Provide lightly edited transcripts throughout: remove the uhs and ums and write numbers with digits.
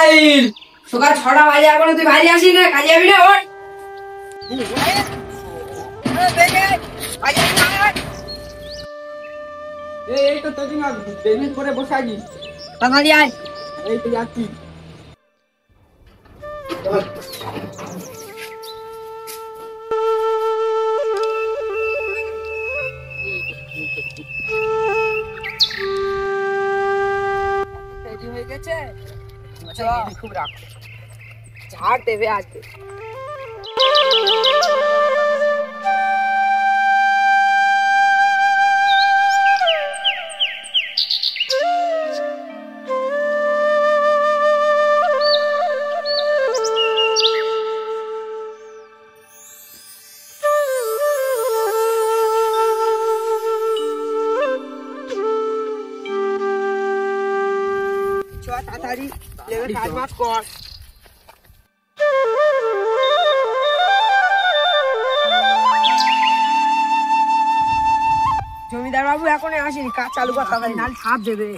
Mobile সকাল 6টা বাজে এখনো তুই বাড়ি আসিস না, কাজে যাবি না? ওর এই তো তোর জন্য বেবিন করে বসে আছিস, তাড়াতাড়ি আয়। এই তো যাচ্ছি। হয়ে গেছে, খুব রাখ ঝাড় দেবে আজকে। তাড়াতাড়ি কাজ বাজ কর। জমিদার বাবু এখন আসেনি, কাজ চালু কর তাড়াতাড়ি, নাহলে ছাপ দেবে।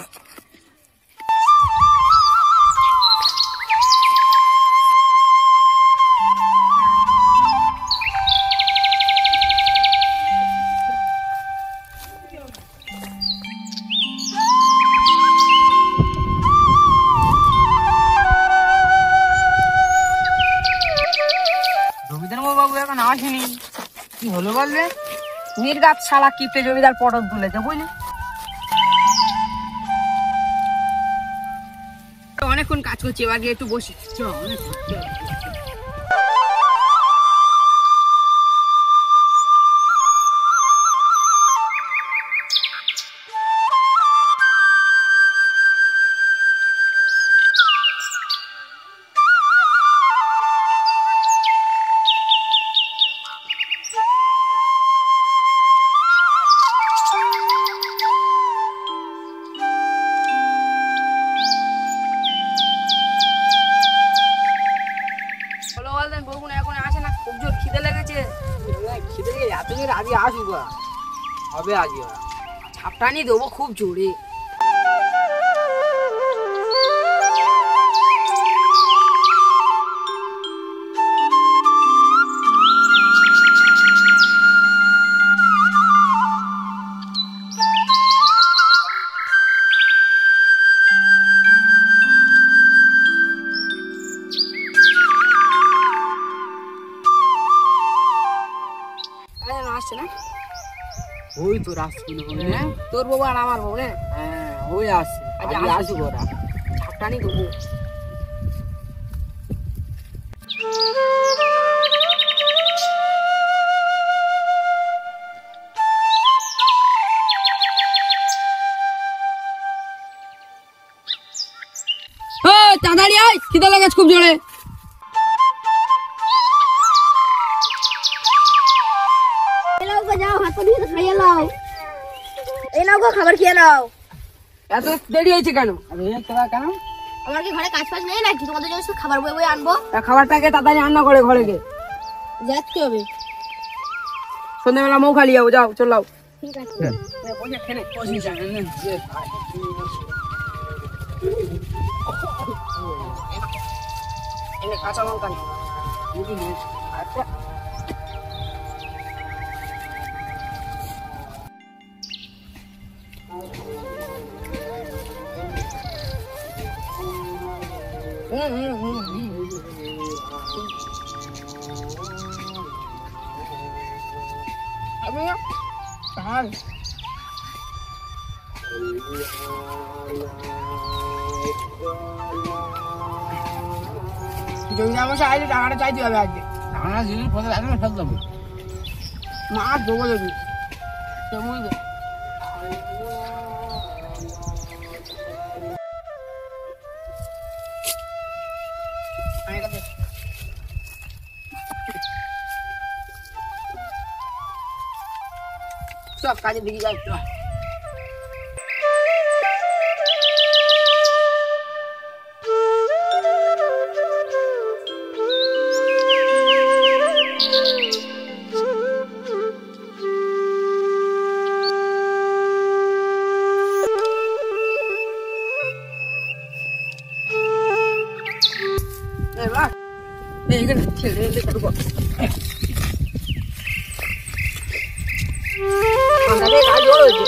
বাবু এখন আসেনি, কি হলো বললে? নির্গাত শালা কিপটে জমিদার পটল তুলেছে বুঝলি। অনেকক্ষণ কাজ করছি, এবার গিয়ে একটু বসি। ছাপটানি দেবো খুব জোরে। আসছে না? ওই তো রাস্তা, তোর বাবু আর আমার বাবু রে। হ্যাঁ ওই আসছে, আসুক ওরা, ছাপটানি দেবো। তাড়াতাড়ি আয়, খিদে লেগেছে খুব জোরে। খাবার খেয়ে নাও। এত দেরি হয়েছে কেন? কেন আমার কি ঘরে কাজ ফাজ নেই নাকি? তোমাদের জন্য খাবার বই বই আনবো। খাবারটাকে তাড়াতাড়ি রান্না করে ঘরে গে যাচ্ছে হবে। সন্ধ্যাবেলা মৌ খালি যাবো, যাও চল। ঠিক আছে কাঁচা লঙ্কা আচ্ছা আইলে টাকাটা চাইতে হবে আজকে। টাকা জিনিস পয়সা লাগবে না, ফেল দেবো। মাছ দেবো যদি সব কাজে দিকে যাই। এইখানে ছেড়ে দে কাটু কর আমাদের কাজ বড় হয়েছে।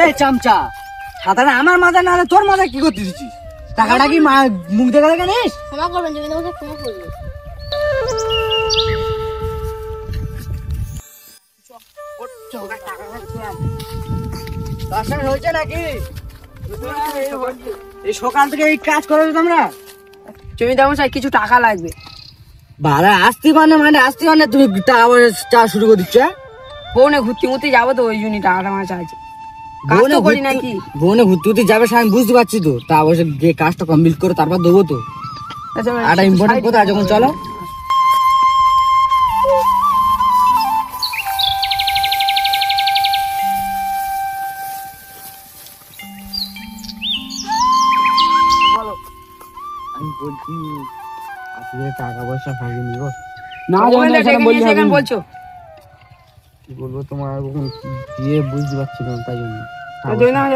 এই চামচা, সাঁতারে আমার মাথা না হলে তোর মাথা কি করতে দিচ্ছিস? টাকাটা কি মুখ দেখা দেখা নিস? ক্ষমা করবেন যদি তোমাকে ক্ষমা করবো। দশটা হয়েছে নাকি? এই সকাল থেকে এই কাজ করে তোমরা? জমিদার মশাই কিছু টাকা লাগবে। বাড়া আসতে মানে তুমি চা শুরু করে দিচ্ছ? বউনে ঘুরতে ঘুরতে যাবো তো, ওই জন্যই টাকাটা আমার চাইছে। কাজ তো করি নাকি? বউনে ঘুরতে যাবে আমি বুঝতে পারছি তো, তা অবশ্য গিয়ে কাজটা কমপ্লিট করে তারপর দেবো তো। একটা ইম্পর্টেন্ট কথা যখন চলো। আমি বলছি আসলে টাকা পয়সা ভাগে নিব না, বলছো কি বলবো তোমার দিয়ে বুঝতে পারছি না, তাই জন্য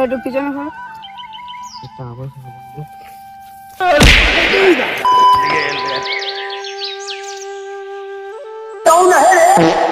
একটু পিছনে টাকা পয়সা Don't